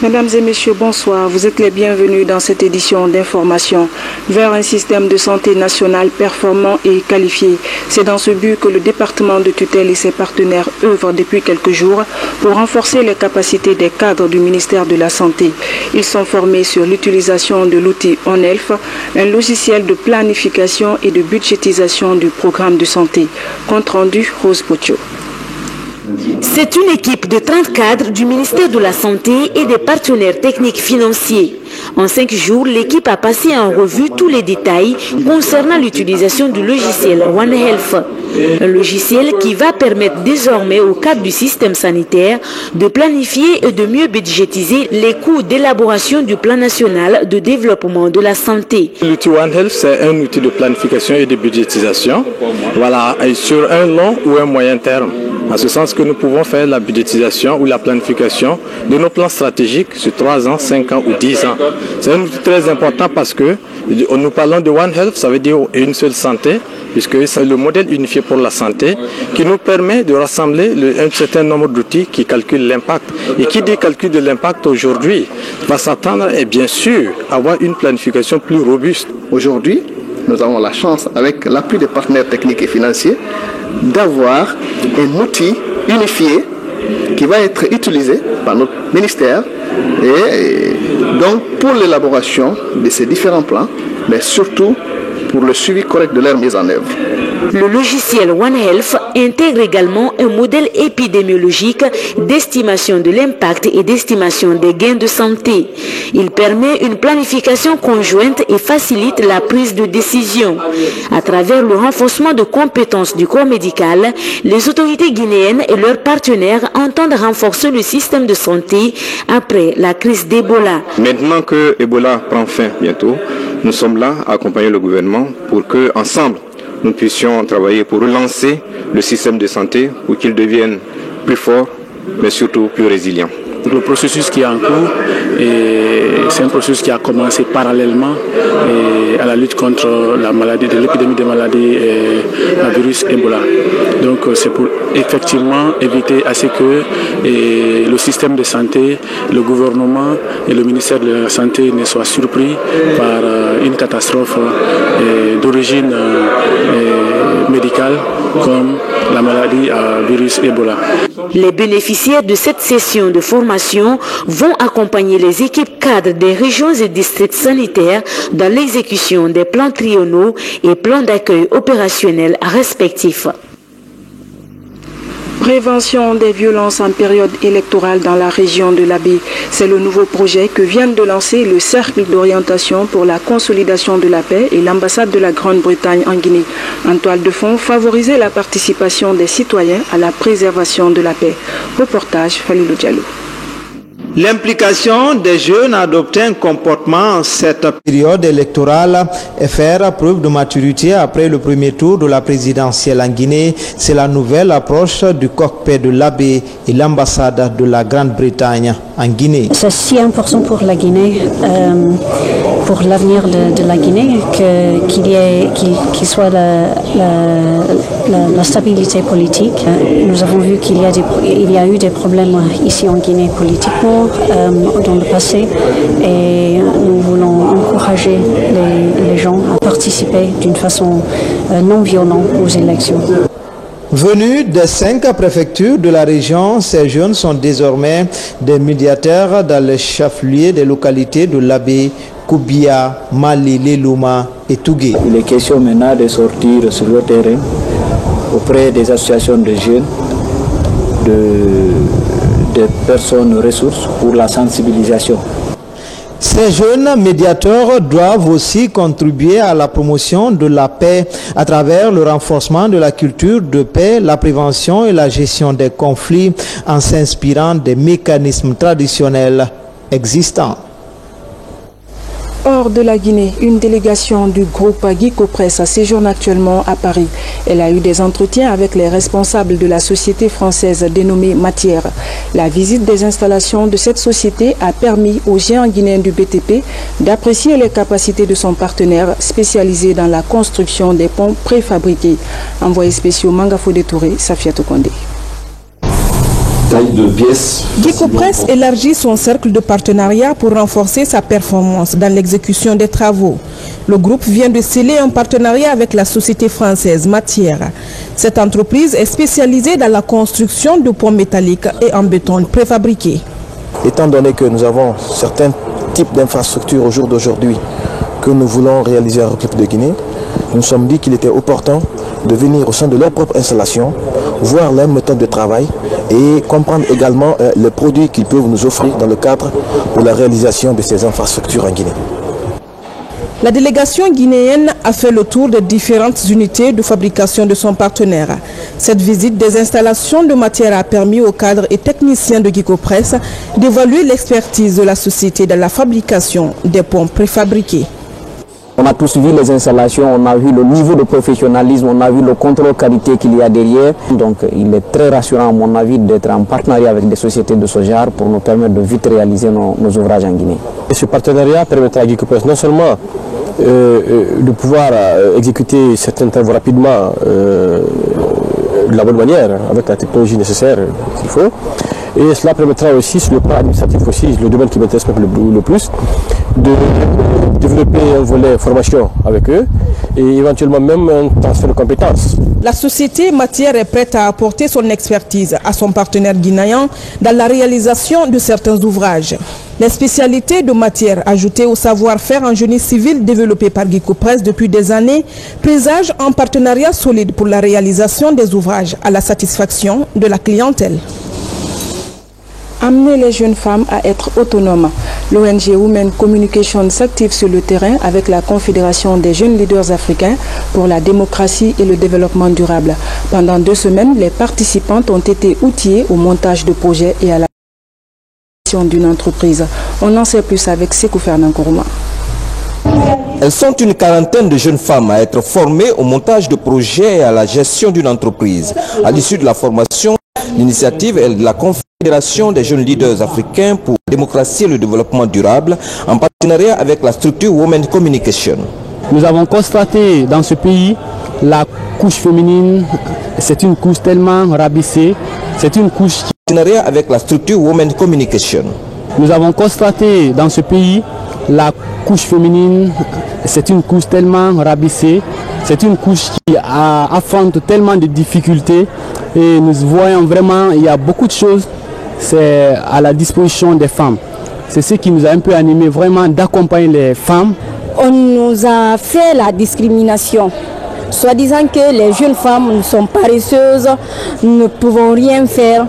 Mesdames et messieurs, bonsoir. Vous êtes les bienvenus dans cette édition d'information vers un système de santé national performant et qualifié. C'est dans ce but que le département de tutelle et ses partenaires œuvrent depuis quelques jours pour renforcer les capacités des cadres du ministère de la Santé. Ils sont formés sur l'utilisation de l'outil ONHealth, un logiciel de planification et de budgétisation du programme de santé. Compte rendu, Rose Pocho. C'est une équipe de 30 cadres du ministère de la Santé et des partenaires techniques financiers. En 5 jours, l'équipe a passé en revue tous les détails concernant l'utilisation du logiciel ONHealth. Un logiciel qui va permettre désormais aux cadres du système sanitaire de planifier et de mieux budgétiser les coûts d'élaboration du plan national de développement de la santé. L'outil ONHealth, c'est un outil de planification et de budgétisation, sur un long ou un moyen terme. En ce sens que nous pouvons faire la budgétisation ou la planification de nos plans stratégiques sur 3 ans, 5 ans ou 10 ans. C'est un outil très important parce que nous parlons de One Health, ça veut dire une seule santé, puisque c'est le modèle unifié pour la santé qui nous permet de rassembler un certain nombre d'outils qui calculent l'impact. Et qui dit calcul de l'impact aujourd'hui va s'attendre et bien sûr avoir une planification plus robuste. Aujourd'hui, nous avons la chance, avec l'appui des partenaires techniques et financiers, d'avoir un outil unifié qui va être utilisé par notre ministère et donc pour l'élaboration de ces différents plans, mais surtout pour le suivi correct de leur mise en œuvre. Le logiciel ONHealth intègre également un modèle épidémiologique d'estimation de l'impact et d'estimation des gains de santé. Il permet une planification conjointe et facilite la prise de décision. À travers le renforcement de compétences du corps médical, les autorités guinéennes et leurs partenaires entendent renforcer le système de santé après la crise d'Ebola. Maintenant que Ebola prend fin bientôt, nous sommes là à accompagner le gouvernement pour que, ensemble, nous puissions travailler pour relancer le système de santé pour qu'il devienne plus fort, mais surtout plus résilient. Le processus qui est en cours, c'est un processus qui a commencé parallèlement à la lutte contre la maladie, de l'épidémie de maladies à virus Ebola. Donc c'est pour effectivement éviter à ce que le système de santé, le gouvernement et le ministère de la Santé ne soient surpris par une catastrophe d'origine médicale comme la maladie à virus Ebola. Les bénéficiaires de cette session de formation vont accompagner les équipes cadres des régions et districts sanitaires dans l'exécution des plans triennaux et plans d'accueil opérationnels respectifs. Prévention des violences en période électorale dans la région de l'Abbé. C'est le nouveau projet que viennent de lancer le Cercle d'orientation pour la consolidation de la paix et l'ambassade de la Grande-Bretagne en Guinée. En toile de fond, favoriser la participation des citoyens à la préservation de la paix. Reportage Falilou Diallo. L'implication des jeunes à adopter un comportement en cette période électorale et faire preuve de maturité après le premier tour de la présidentielle en Guinée, c'est la nouvelle approche du cockpit de l'Abbé et l'ambassade de la Grande-Bretagne en Guinée. C'est si important pour la Guinée, pour l'avenir de la Guinée, qu'il soit la stabilité politique. Nous avons vu qu'il y a eu des problèmes ici en Guinée politiquement dans le passé et nous voulons encourager les gens à participer d'une façon non violente aux élections. Venus des 5 préfectures de la région, ces jeunes sont désormais des médiateurs dans les chefs-lieux des localités de l'Abbé, Koubia, Mali, Lelouma et Tougué. Il est question maintenant de sortir sur le terrain auprès des associations de jeunes, des personnes ressources pour la sensibilisation. Ces jeunes médiateurs doivent aussi contribuer à la promotion de la paix à travers le renforcement de la culture de paix, la prévention et la gestion des conflits en s'inspirant des mécanismes traditionnels existants. Hors de la Guinée, une délégation du groupe Guicopresse séjourne actuellement à Paris. Elle a eu des entretiens avec les responsables de la société française dénommée Matière. La visite des installations de cette société a permis aux géants guinéens du BTP d'apprécier les capacités de son partenaire spécialisé dans la construction des ponts préfabriqués. Envoyé spécial Mangafo Touré, Safiatou Kondé. taille de pièces. Guicopress élargit son cercle de partenariat pour renforcer sa performance dans l'exécution des travaux. Le groupe vient de sceller un partenariat avec la société française Matière. Cette entreprise est spécialisée dans la construction de ponts métalliques et en béton préfabriqué. Étant donné que nous avons certains types d'infrastructures au jour d'aujourd'hui que nous voulons réaliser en République de Guinée, nous nous sommes dit qu'il était opportun de venir au sein de leur propre installation, voir leur méthode de travail et comprendre également les produits qu'ils peuvent nous offrir dans le cadre de la réalisation de ces infrastructures en Guinée. La délégation guinéenne a fait le tour des différentes unités de fabrication de son partenaire. Cette visite des installations de Matière a permis aux cadres et techniciens de Guicopress d'évaluer l'expertise de la société dans la fabrication des ponts préfabriqués. On a tous vu les installations, on a vu le niveau de professionnalisme, on a vu le contrôle qualité qu'il y a derrière. Donc il est très rassurant à mon avis d'être en partenariat avec des sociétés de ce genre pour nous permettre de vite réaliser nos ouvrages en Guinée. Et ce partenariat permettra à Guicopress non seulement de pouvoir exécuter certains travaux rapidement de la bonne manière, avec la technologie nécessaire qu'il faut, et cela permettra aussi, sur le plan administratif aussi, le domaine qui m'intéresse le plus, de développer un volet formation avec eux et éventuellement même un transfert de compétences. La société Matière est prête à apporter son expertise à son partenaire guinéen dans la réalisation de certains ouvrages. Les spécialités de Matière ajoutées au savoir-faire en génie civil développé par Guicopress depuis des années présagent un partenariat solide pour la réalisation des ouvrages à la satisfaction de la clientèle. Amener les jeunes femmes à être autonomes. L'ONG Women Communication s'active sur le terrain avec la Confédération des jeunes leaders africains pour la démocratie et le développement durable. Pendant 2 semaines, les participantes ont été outillées au montage de projets et à la gestion d'une entreprise. On en sait plus avec Sékou Fernand Kourouma. Elles sont une quarantaine de jeunes femmes à être formées au montage de projets et à la gestion d'une entreprise. À l'issue de la formation, l'initiative est de la Confédération des jeunes leaders africains pour la démocratie et le développement durable en partenariat avec la structure Women Communication. Nous avons constaté dans ce pays la couche féminine, c'est une couche tellement rabaissée, c'est une couche qui... Partenariat avec la structure Women Communication. Nous avons constaté dans ce pays la couche féminine, c'est une couche tellement rabaissée, c'est une couche qui affronte tellement de difficultés et nous voyons vraiment il y a beaucoup de choses, c'est à la disposition des femmes. C'est ce qui nous a un peu animé vraiment d'accompagner les femmes. On nous a fait la discrimination, soi-disant que les jeunes femmes sont paresseuses, nous ne pouvons rien faire.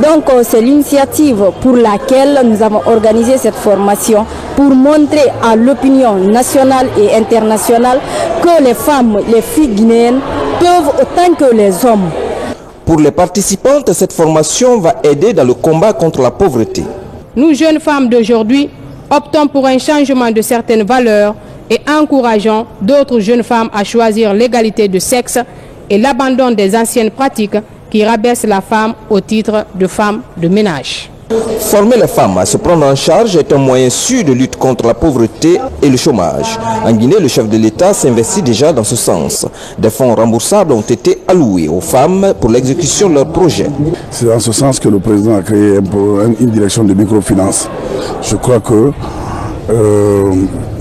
Donc c'est l'initiative pour laquelle nous avons organisé cette formation pour montrer à l'opinion nationale et internationale que les femmes, les filles guinéennes peuvent autant que les hommes. Pour les participantes, cette formation va aider dans le combat contre la pauvreté. Nous, jeunes femmes d'aujourd'hui, optons pour un changement de certaines valeurs et encourageons d'autres jeunes femmes à choisir l'égalité de sexe et l'abandon des anciennes pratiques qui rabaissent la femme au titre de femme de ménage. Former les femmes à se prendre en charge est un moyen sûr de lutte contre la pauvreté et le chômage. En Guinée, le chef de l'État s'investit déjà dans ce sens. Des fonds remboursables ont été alloués aux femmes pour l'exécution de leurs projets. C'est dans ce sens que le président a créé une direction de microfinance. Je crois que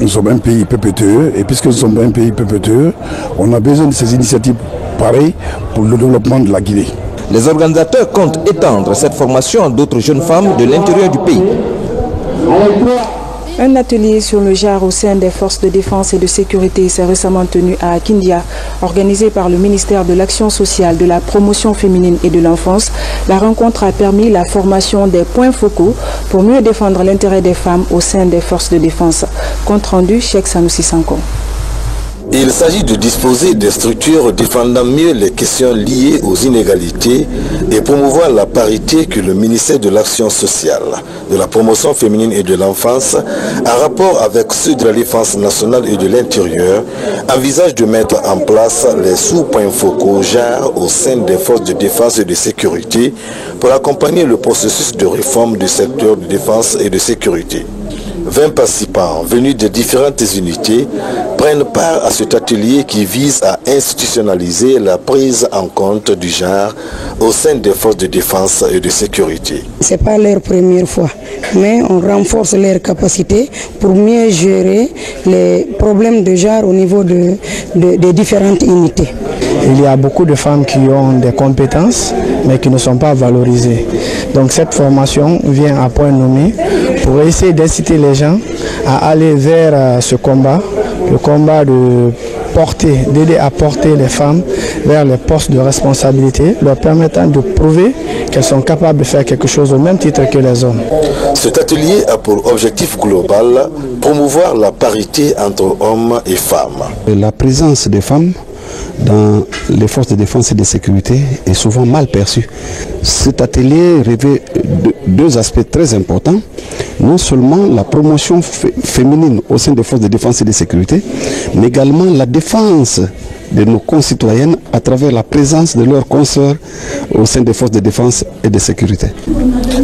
nous sommes un pays PPTE et puisque nous sommes un pays PPTE, on a besoin de ces initiatives pareilles pour le développement de la Guinée. Les organisateurs comptent étendre cette formation à d'autres jeunes femmes de l'intérieur du pays. Un atelier sur le genre au sein des forces de défense et de sécurité s'est récemment tenu à Kindia, organisé par le ministère de l'Action sociale, de la promotion féminine et de l'enfance. La rencontre a permis la formation des points focaux pour mieux défendre l'intérêt des femmes au sein des forces de défense. Compte rendu, Cheikh Sanoussi Sanko. Il s'agit de disposer des structures défendant mieux les questions liées aux inégalités et promouvoir la parité que le ministère de l'Action sociale, de la promotion féminine et de l'enfance, en rapport avec ceux de la Défense nationale et de l'Intérieur, envisage de mettre en place les sous-points focaux genre au sein des forces de défense et de sécurité pour accompagner le processus de réforme du secteur de défense et de sécurité. 20 participants venus de différentes unités prennent part à cet atelier qui vise à institutionnaliser la prise en compte du genre au sein des forces de défense et de sécurité. Ce n'est pas leur première fois, mais on renforce leurs capacités pour mieux gérer les problèmes de genre au niveau des différentes unités. Il y a beaucoup de femmes qui ont des compétences, mais qui ne sont pas valorisées. Donc cette formation vient à point nommé pour essayer d'inciter les gens à aller vers ce combat, le combat d'aider à porter les femmes vers les postes de responsabilité, leur permettant de prouver qu'elles sont capables de faire quelque chose au même titre que les hommes. Cet atelier a pour objectif global promouvoir la parité entre hommes et femmes. La présence des femmes dans les forces de défense et de sécurité est souvent mal perçue. Cet atelier révèle deux aspects très importants. Non seulement la promotion féminine au sein des forces de défense et de sécurité, mais également la défense de nos concitoyennes à travers la présence de leurs consoeurs au sein des forces de défense et de sécurité.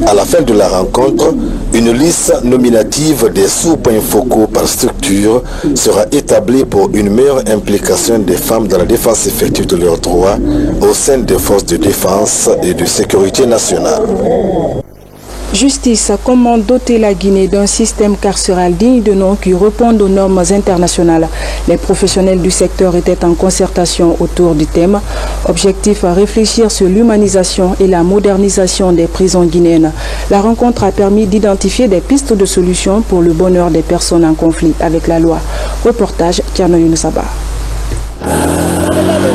À la fin de la rencontre, une liste nominative des sous-points focaux par structure sera établie pour une meilleure implication des femmes dans la défense effective de leurs droits au sein des forces de défense et de sécurité nationale. Justice, comment doter la Guinée d'un système carcéral digne de nom qui réponde aux normes internationales? Les professionnels du secteur étaient en concertation autour du thème. Objectif, réfléchir sur l'humanisation et la modernisation des prisons guinéennes. La rencontre a permis d'identifier des pistes de solutions pour le bonheur des personnes en conflit avec la loi. Reportage Tierno Younoussaba.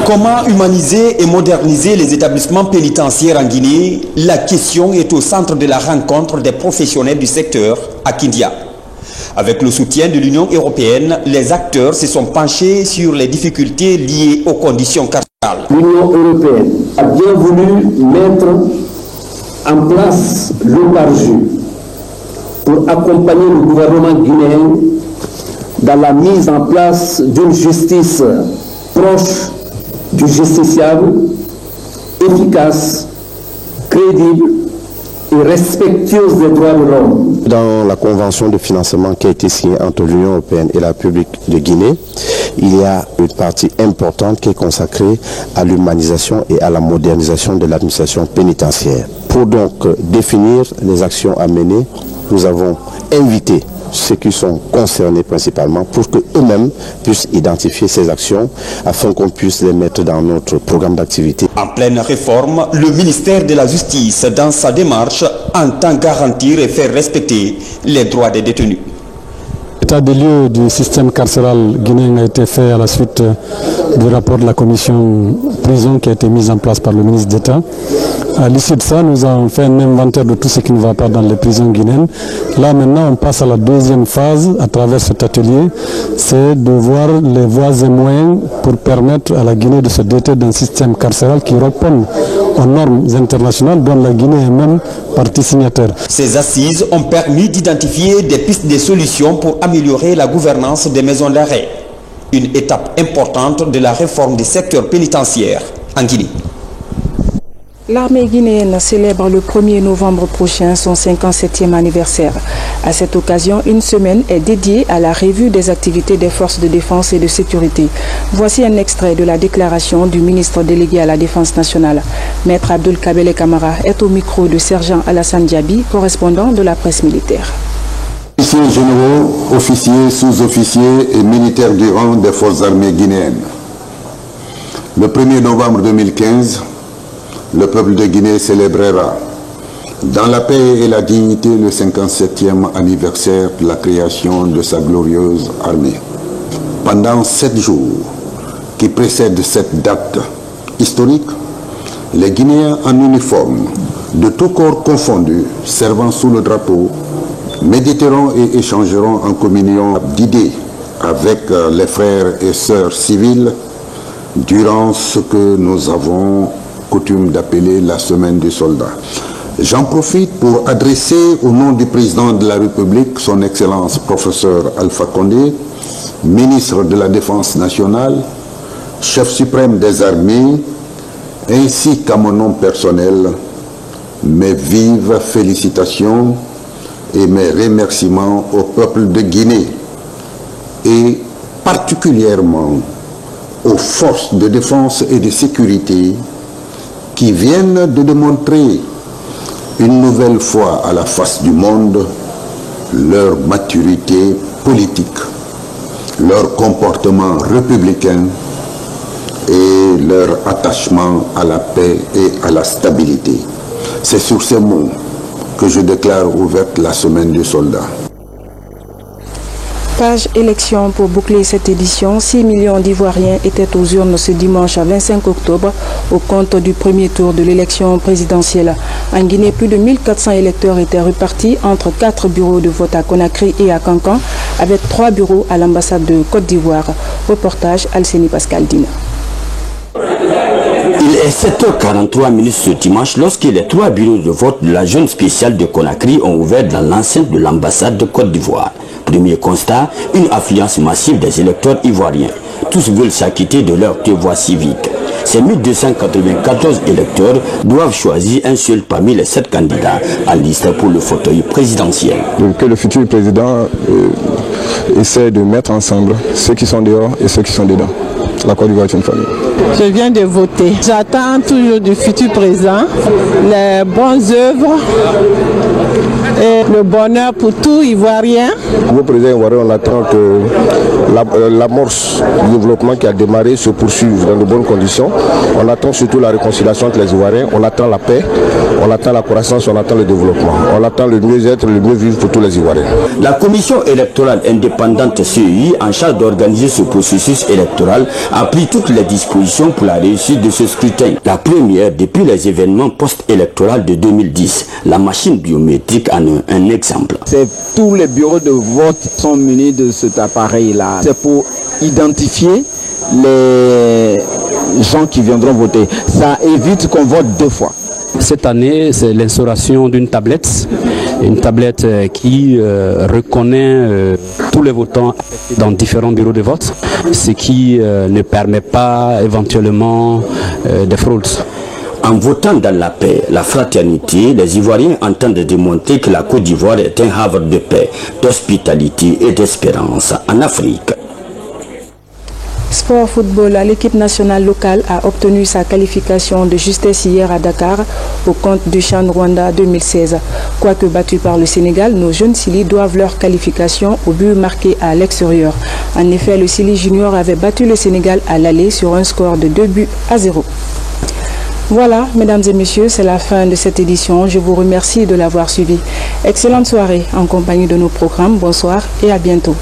Comment humaniser et moderniser les établissements pénitentiaires en Guinée? La question est au centre de la rencontre des professionnels du secteur à Kindia. Avec le soutien de l'Union européenne, les acteurs se sont penchés sur les difficultés liées aux conditions carcérales. L'Union européenne a bien voulu mettre en place le PARJU pour accompagner le gouvernement guinéen dans la mise en place d'une justice proche du justiciable, efficace, crédible et respectueuse des droits de l'homme. Dans la convention de financement qui a été signée entre l'Union européenne et la République de Guinée, il y a une partie importante qui est consacrée à l'humanisation et à la modernisation de l'administration pénitentiaire. Pour donc définir les actions à mener, nous avons invité ceux qui sont concernés principalement pour qu'eux-mêmes puissent identifier ces actions afin qu'on puisse les mettre dans notre programme d'activité. En pleine réforme, le ministère de la Justice, dans sa démarche, entend garantir et faire respecter les droits des détenus. L'état des lieux du système carcéral guinéen a été fait à la suite du rapport de la commission prison qui a été mise en place par le ministre d'État. À l'issue de ça, nous avons fait un inventaire de tout ce qui ne va pas dans les prisons guinéennes. Là maintenant, on passe à la deuxième phase à travers cet atelier, c'est de voir les voies et moyens pour permettre à la Guinée de se doter d'un système carcéral qui répond aux normes internationales dont la Guinée est même partie signataire. Ces assises ont permis d'identifier des pistes de solutions pour améliorer la gouvernance des maisons d'arrêt. Une étape importante de la réforme du secteur pénitentiaire en Guinée. L'armée guinéenne célèbre le 1er novembre prochain son 57e anniversaire. À cette occasion, une semaine est dédiée à la revue des activités des forces de défense et de sécurité. Voici un extrait de la déclaration du ministre délégué à la Défense nationale. Maître Abdul Kabele Kamara est au micro de sergent Alassane Diaby, correspondant de la presse militaire. Officiers généraux, officiers, sous-officiers et militaires du rang des forces armées guinéennes. Le 1er novembre 2015, le peuple de Guinée célébrera dans la paix et la dignité le 57e anniversaire de la création de sa glorieuse armée. Pendant 7 jours qui précèdent cette date historique, les Guinéens en uniforme, de tous corps confondus, servant sous le drapeau, méditeront et échangeront en communion d'idées avec les frères et sœurs civils durant ce que nous avons coutume d'appeler la semaine du soldat. J'en profite pour adresser au nom du président de la République, son Excellence professeur Alpha Condé, ministre de la Défense nationale, chef suprême des armées, ainsi qu'à mon nom personnel, mes vives félicitations et mes remerciements au peuple de Guinée et particulièrement aux forces de défense et de sécurité qui viennent de démontrer une nouvelle fois à la face du monde leur maturité politique, leur comportement républicain et leur attachement à la paix et à la stabilité. C'est sur ces mots que je déclare ouverte la semaine du soldat. Page élection pour boucler cette édition. 6 millions d'Ivoiriens étaient aux urnes ce dimanche 25 octobre au compte du premier tour de l'élection présidentielle. En Guinée, plus de 1400 électeurs étaient repartis entre 4 bureaux de vote à Conakry et à Cancan, avec 3 bureaux à l'ambassade de Côte d'Ivoire. Reportage Alcénie Pascal Dina. Il est 7h43 ce dimanche lorsque les 3 bureaux de vote de la zone spéciale de Conakry ont ouvert dans l'enceinte de l'ambassade de Côte d'Ivoire. Premier constat, une affluence massive des électeurs ivoiriens. Tous veulent s'acquitter de leur devoir civique. Ces 1294 électeurs doivent choisir un seul parmi les 7 candidats en liste pour le fauteuil présidentiel. Que le futur président essaie de mettre ensemble ceux qui sont dehors et ceux qui sont dedans. La Côte d'Ivoire est une famille. Je viens de voter. J'attends toujours du futur président les bonnes œuvres et le bonheur pour tout Ivoirien. Le président ivoirien, on attend que l'amorce du développement qui a démarré se poursuive dans de bonnes conditions. On attend surtout la réconciliation entre les Ivoiriens, on attend la paix, on attend la croissance, on attend le développement. On attend le mieux-être, le mieux-vivre pour tous les Ivoiriens. La commission électorale indépendante CEI, en charge d'organiser ce processus électoral, a pris toutes les dispositions pour la réussite de ce scrutin. La première depuis les événements post-électoraux de 2010. La machine biométrique en est un exemple. Tous les bureaux de vote sont munis de cet appareil-là. C'est pour identifier les gens qui viendront voter. Ça évite qu'on vote 2 fois. Cette année, c'est l'instauration d'une tablette, qui reconnaît tous les votants dans différents bureaux de vote, ce qui ne permet pas éventuellement des fraudes. En votant dans la paix, la fraternité, les Ivoiriens entendent démontrer que la Côte d'Ivoire est un havre de paix, d'hospitalité et d'espérance en Afrique. Sport football, l'équipe nationale locale a obtenu sa qualification de justesse hier à Dakar au compte du CHAN Rwanda 2016. Quoique battus par le Sénégal, nos jeunes Sili doivent leur qualification au but marqué à l'extérieur. En effet, le Sili Junior avait battu le Sénégal à l'aller sur un score de 2-0. Voilà, mesdames et messieurs, c'est la fin de cette édition. Je vous remercie de l'avoir suivi. Excellente soirée en compagnie de nos programmes. Bonsoir et à bientôt.